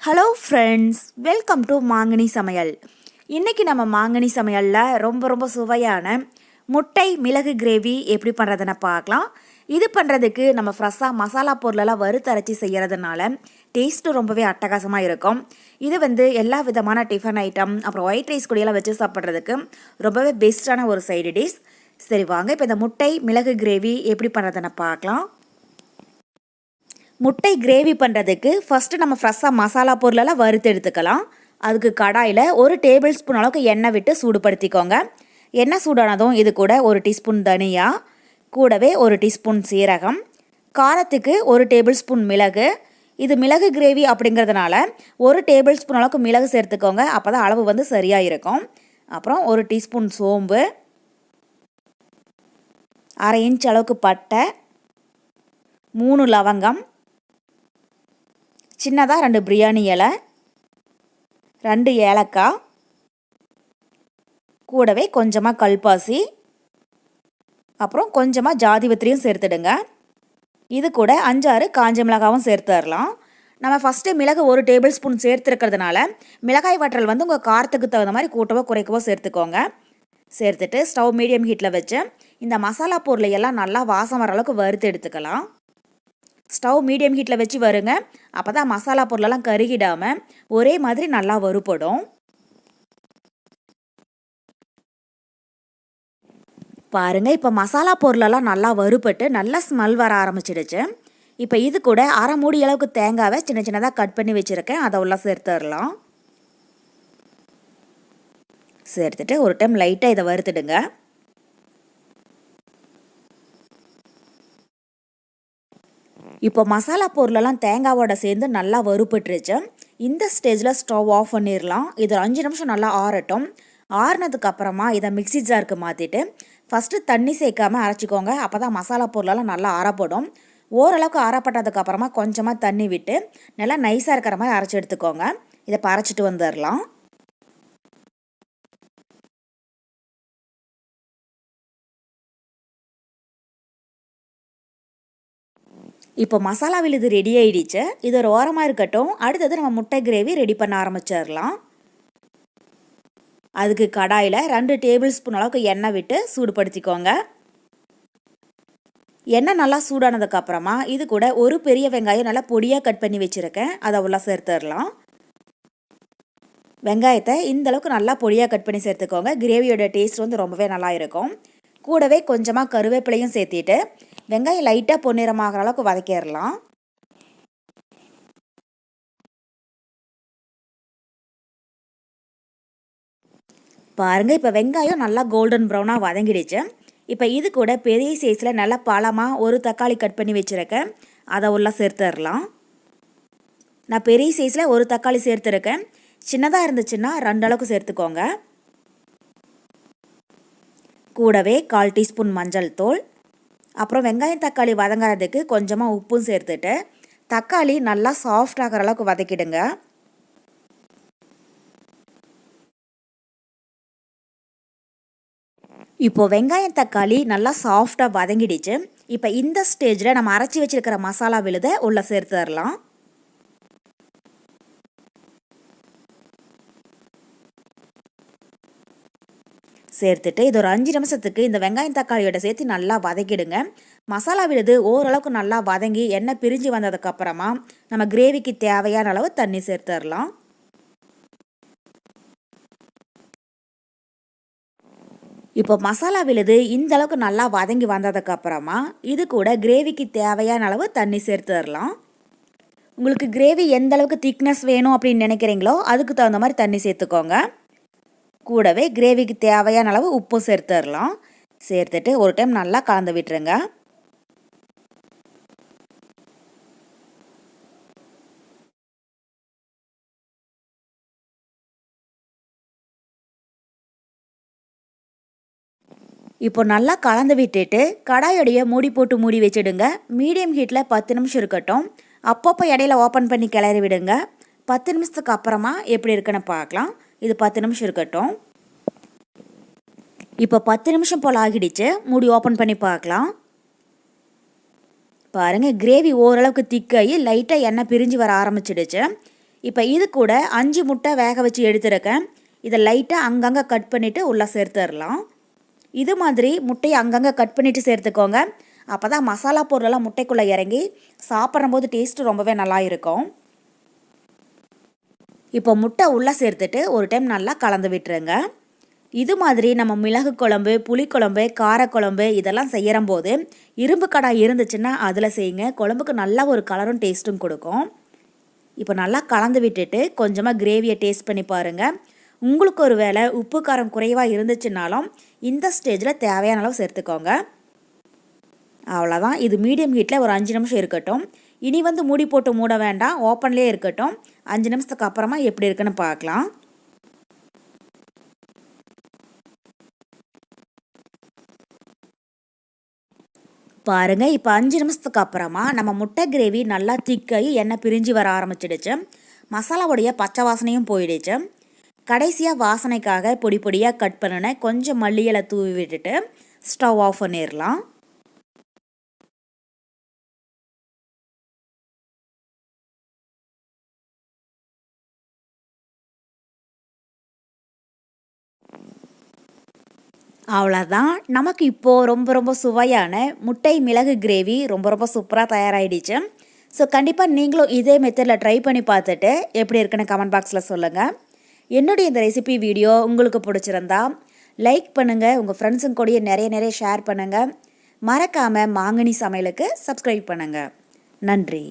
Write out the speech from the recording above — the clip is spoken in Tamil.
ஹலோ ஃப்ரெண்ட்ஸ், வெல்கம் டு மாங்கனி சமையல். இன்றைக்கி நம்ம மாங்கனி சமையலில் ரொம்ப சுவையான முட்டை மிளகு கிரேவி எப்படி பண்ணுறதுன்னு பார்க்கலாம். இது பண்ணுறதுக்கு நம்ம ஃப்ரெஷ்ஷாக மசாலா பொருளெல்லாம் வறுத்தரைச்சி செய்கிறதுனால டேஸ்ட்டு ரொம்பவே அட்டகாசமாக இருக்கும். இது எல்லா விதமான டிஃபன் ஐட்டம் அப்புறம் ஒயிட் ரைஸ் கூடியெல்லாம் வச்சு சாப்பிட்றதுக்கு ரொம்பவே பெஸ்ட்டான ஒரு சைடு டிஷ். சரி வாங்க, இப்போ இந்த முட்டை மிளகு கிரேவி எப்படி பண்ணுறதுன்னு பார்க்கலாம். முட்டை கிரேவி பண்ணுறதுக்கு ஃபஸ்ட்டு நம்ம ஃப்ரெஷ்ஷாக மசாலா பொருளெல்லாம் வறுத்து எடுத்துக்கலாம். அதுக்கு கடாயில் 1 டேபிள் ஸ்பூன் அளவுக்கு எண்ணெய் விட்டு சூடுபடுத்திக்கோங்க. எண்ணெய் சூடானதும் இது கூட 1 டீஸ்பூன் தனியா, கூடவே 1 டீஸ்பூன் சீரகம், காரத்துக்கு 1 டேபிள் ஸ்பூன் மிளகு. இது மிளகு கிரேவி அப்படிங்கிறதுனால 1 டேபிள் ஸ்பூன் அளவுக்கு மிளகு சேர்த்துக்கோங்க, அப்போ தான் அளவு சரியாக இருக்கும். அப்புறம் 1 டீஸ்பூன் சோம்பு, 1/2 இன்ச் அளவுக்கு பட்டை, 3 லவங்கம், சின்னதாக 2 பிரியாணி இலை, 2 ஏலக்காய், கூடவே கொஞ்சமாக கல்பாசி, அப்புறம் கொஞ்சமாக ஜாதிபத்திரியும் சேர்த்துடுங்க. இது கூட 5-6 காஞ்ச மிளகாவும் சேர்த்துடலாம். நம்ம ஃபஸ்ட்டு மிளகு 1 டேபிள் ஸ்பூன் சேர்த்துருக்கிறதுனால மிளகாய் வற்றல் உங்கள் காரத்துக்கு தகுந்த மாதிரி கூட்டவோ குறைக்கவோ சேர்த்துக்கோங்க. சேர்த்துட்டு ஸ்டவ் மீடியம் ஹீட்டில் வச்சு இந்த மசாலா பொருளை எல்லாம் நல்லா வாசம் வர அளவுக்கு வறுத்து எடுத்துக்கலாம். ஸ்டவ் மீடியம் ஹீட்டில் வச்சு வருங்க, அப்போ தான் மசாலா பொருளெல்லாம் கருகிடாமல் ஒரே மாதிரி நல்லா வறுபடும். பாருங்கள், இப்போ மசாலா பொருளெல்லாம் நல்லா வறுபட்டு நல்லா ஸ்மெல் வர ஆரம்பிச்சிடுச்சு. இப்போ இது கூட 1/2 மூடி அளவுக்கு தேங்காவை சின்னதாக கட் பண்ணி வச்சுருக்கேன், அதை உள்ள சேர்த்துடலாம். சேர்த்துட்டு ஒரு டைம் லைட்டாக இதை வறுத்துடுங்க. இப்போ மசாலா பொருளெல்லாம் தேங்காவோட சேர்ந்து நல்லா வறுபட்டுருச்சு. இந்த ஸ்டேஜில் ஸ்டவ் ஆஃப் பண்ணிடலாம். இது 5 நிமிஷம் நல்லா ஆறட்டும். ஆறுனதுக்கு அப்புறமா இதை மிக்ஸி ஜாருக்கு மாற்றிட்டு ஃபஸ்ட்டு தண்ணி சேர்க்காமல் அரைச்சிக்கோங்க, அப்போ தான் மசாலா பொருளெல்லாம் நல்லா ஆறப்படும். ஓரளவுக்கு ஆறப்பட்டதுக்கு அப்புறமா கொஞ்சமாக தண்ணி விட்டு நல்லா நைஸாக இருக்கிற மாதிரி அரைச்சி எடுத்துக்கோங்க. இதை அரைச்சிட்டு வந்துடலாம். இப்போ மசாலா விழுது ரெடி ஆகிடுச்சு. இது ஒரு ஓரமாக இருக்கட்டும். அடுத்தது நம்ம முட்டை கிரேவி ரெடி பண்ண ஆரம்பிச்சிடலாம். அதுக்கு கடாயில் 2 டேபிள் ஸ்பூன் அளவுக்கு எண்ணெய் விட்டு சூடுபடுத்திக்கோங்க. எண்ணெய் நல்லா சூடானதுக்கப்புறமா இது கூட 1 பெரிய வெங்காயம் நல்லா பொடியாக கட் பண்ணி வச்சுருக்கேன், அதை உள்ள சேர்த்துடலாம். வெங்காயத்தை இந்தளவுக்கு நல்லா பொடியாக கட் பண்ணி சேர்த்துக்கோங்க. கிரேவியோட டேஸ்ட் ரொம்பவே நல்லா இருக்கும். கூடவே கொஞ்சமாக கருவேப்பிலையும் சேர்த்திட்டு வெங்காயம் லைட்டாக பொன்னிறமாகிற அளவுக்கு வதக்கிடலாம். பாருங்கள், இப்போ வெங்காயம் நல்லா கோல்டன் ப்ரௌனாக வதங்கிடுச்சு. இப்போ இது கூட பெரிய சைஸில் நல்லா பழமாக 1 தக்காளி கட் பண்ணி வச்சுருக்கேன், அதை உள்ள சேர்த்துடலாம். நான் பெரிய சைஸில் 1 தக்காளி சேர்த்துருக்கேன். சின்னதாக இருந்துச்சுன்னா 2 அளவுக்கு சேர்த்துக்கோங்க. கூடவே 1/4 டீஸ்பூன் மஞ்சள் தூள், அப்புறம் வெங்காயம் தக்காளி வதங்கிறதுக்கு கொஞ்சமாக உப்பும் சேர்த்துட்டு தக்காளி நல்லா சாஃப்ட் ஆகிற அளவுக்கு வதக்கிடுங்க. இப்போ வெங்காயம் தக்காளி நல்லா சாஃப்டாக வதங்கிடுச்சு. இப்போ இந்த ஸ்டேஜில் நம்ம அரைச்சி வச்சிருக்கிற மசாலா விழுதை உள்ள சேர்த்துடலாம். சேர்த்துட்டு இது ஒரு 5 நிமிஷத்துக்கு இந்த வெங்காயம் தக்காளியோட சேர்த்து நல்லா வதக்கிடுங்க. மசாலா விழுது ஓரளவுக்கு நல்லா வதங்கி எண்ணெய் பிரிஞ்சு வந்ததுக்கப்புறமா நம்ம கிரேவிக்கு தேவையான அளவு தண்ணி சேர்த்துடலாம். இப்போ மசாலா விழுது இந்த அளவுக்கு நல்லா வதங்கி வந்ததுக்கப்புறமா இது கூட கிரேவிக்கு தேவையான அளவு தண்ணி சேர்த்துடலாம். உங்களுக்கு கிரேவி எந்த அளவுக்கு திக்னஸ் வேணும் அப்படின்னு நினைக்கிறீங்களோ அதுக்கு தகுந்த மாதிரி தண்ணி சேர்த்துக்கோங்க. கூடவே கிரேவிக்கு தேவையான அளவு உப்பும் சேர்த்துடலாம். சேர்த்துட்டு ஒரு டைம் நல்லா கலந்து விட்டுருங்க. இப்போ நல்லா கலந்து விட்டுட்டு கடாயோடைய மூடி போட்டு மூடி வச்சுடுங்க. மீடியம் ஹீட்டில் 10 நிமிஷம் இருக்கட்டும். அப்பப்போ இடையில ஓப்பன் பண்ணி கிளறி விடுங்க. 10 நிமிஷத்துக்கு அப்புறமா எப்படி இருக்குன்னு பார்க்கலாம். இது 10 நிமிஷம் இருக்கட்டும். இப்போ 10 நிமிஷம் போல் ஆகிடுச்சு. மூடி ஓப்பன் பண்ணி பார்க்கலாம். பாருங்கள், கிரேவி ஓரளவுக்கு திக்காகி லைட்டாக எண்ணெய் பிரிஞ்சு வர ஆரம்பிச்சிடுச்சு. இப்போ இது கூட 5 முட்டை வேக வச்சு எடுத்துருக்கேன். இதை லைட்டாக அங்கங்கே கட் பண்ணிவிட்டு உள்ளே சேர்த்துடலாம். இது மாதிரி முட்டையை அங்கங்கே கட் பண்ணிவிட்டு சேர்த்துக்கோங்க. அப்போ தான் மசாலா பொருளெல்லாம் முட்டைக்குள்ளே இறங்கி சாப்பிட்றம்போது டேஸ்ட்டு ரொம்பவே நல்லா இருக்கும். இப்போ முட்டை உள்ளே சேர்த்துட்டு ஒரு டைம் நல்லா கலந்து விட்டுருங்க. இது மாதிரி நம்ம மிளகு குழம்பு, புளிக்குழம்பு, காரக்குழம்பு இதெல்லாம் செய்யறம்போது இரும்பு கடாய் இருந்துச்சுன்னா அதில் செய்யுங்க. குழம்புக்கு நல்லா ஒரு கலரும் டேஸ்ட்டும் கொடுக்கும். இப்போ நல்லா கலந்து விட்டுட்டு கொஞ்சமாக கிரேவியை டேஸ்ட் பண்ணி பாருங்கள். உங்களுக்கு ஒரு வேளை உப்பு காரம் குறைவாக இருந்துச்சுனாலும் இந்த ஸ்டேஜில் தேவையான அளவு சேர்த்துக்கோங்க. அவ்வளோதான். இது மீடியம் ஹீட்டில் ஒரு 5 நிமிஷம் இருக்கட்டும். இனி மூடி போட்டு மூட வேண்டாம், ஓப்பன்லேயே இருக்கட்டும். 5 நிமிஷத்துக்கு அப்புறமா எப்படி இருக்குன்னு பார்க்கலாம். பாருங்கள், இப்போ 5 நிமிஷத்துக்கு அப்புறமா நம்ம முட்டை கிரேவி நல்லா திக்காகி எண்ணெய் பிரிஞ்சு வர ஆரம்பிச்சிடுச்சு. மசாலாவுடைய பச்சை வாசனையும் போயிடுச்சு. கடைசியாக வாசனைக்காக பொடி பொடியாக கட் பண்ணின கொஞ்சம் மல்லி இலை தூவி விட்டுட்டு ஸ்டவ் ஆஃப் பண்ணிடலாம். அவ்வளோதான். நமக்கு இப்போது ரொம்ப ரொம்ப சுவையான முட்டை மிளகு கிரேவி ரொம்ப சூப்பராக தயாராகிடுச்சு. ஸோ கண்டிப்பாக நீங்களும் இதே மெத்தடில் ட்ரை பண்ணி பார்த்துட்டு எப்படி இருக்குன்னு கமெண்ட் பாக்ஸில் சொல்லுங்கள். என்னுடைய இந்த ரெசிபி வீடியோ உங்களுக்கு பிடிச்சிருந்தா லைக் பண்ணுங்கள், உங்கள் ஃப்ரெண்ட்ஸுங்க கூடயே நிறைய ஷேர் பண்ணுங்கள். மறக்காமல் மாங்கனி சமையலுக்கு சப்ஸ்கிரைப் பண்ணுங்கள். நன்றி.